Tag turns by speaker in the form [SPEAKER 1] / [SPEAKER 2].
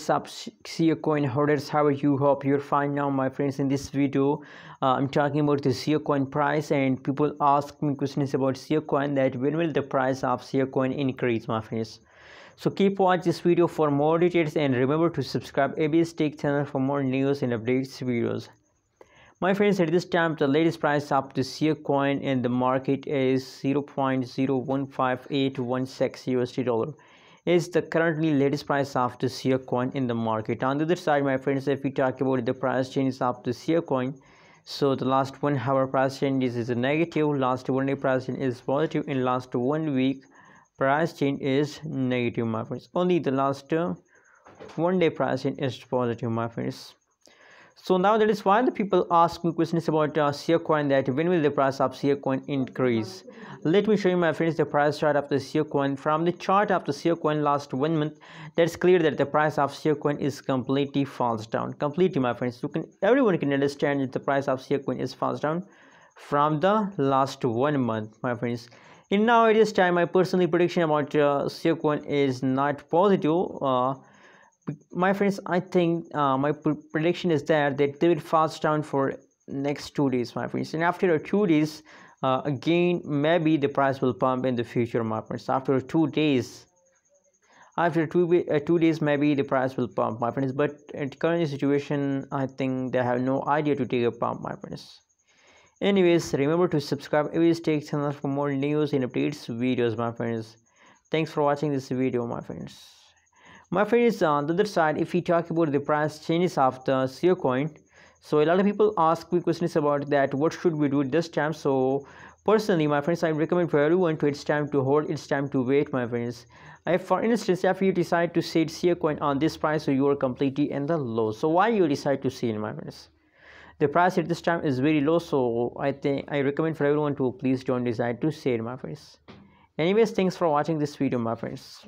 [SPEAKER 1] What's up, SiaCoin holders? How are you? Hope you're fine now, my friends. In this video I'm talking about the SiaCoin price, and people ask me questions about SiaCoin, that when will the price of SiaCoin increase, my friends. So keep watch this video for more details, and remember to subscribe ABS Tech channel for more news and updates videos. My friends, at this time the latest price of the SiaCoin in the market is 0.015816 USD dollar. Is the currently latest price of the SiaCoin in the market. On the other side, my friends, if we talk about the price changes of the SiaCoin, so the last 1 hour price changes is a negative, last 1 day price change is positive, in last 1 week price change is negative, my friends. Only the last 1 day price change is positive, my friends. So now that is why the people ask me questions about SiaCoin, that when will the price of SiaCoin increase. Let me show you, my friends, the price chart of the SiaCoin. From the chart of the SiaCoin last 1 month, that's clear that the price of SiaCoin is completely falls down. Completely, my friends. Everyone can understand that the price of SiaCoin is falls down from the last 1 month, my friends. In nowadays time, my personal prediction about SiaCoin is not positive. My friends, I think my prediction is that they will fast down for next 2 days, my friends, and after 2 days again maybe the price will pump in the future, my friends. After 2 days, after 2 days maybe the price will pump, my friends, but at current situation I think they have no idea to take a pump, my friends. Anyways, remember to subscribe ABS Tech channel for more news and updates videos, my friends. Thanks for watching this video, my friends. My friends, on the other side, if we talk about the price changes of the SiaCoin, so a lot of people ask me questions about that, what should we do this time. So personally, my friends, I recommend for everyone to it's time to hold, it's time to wait, my friends. If for instance, if you decide to sell SiaCoin on this price, so you are completely in the low. So why you decide to sell, my friends? The price at this time is very low, so I recommend for everyone to please don't decide to sell, my friends. Anyways, thanks for watching this video, my friends.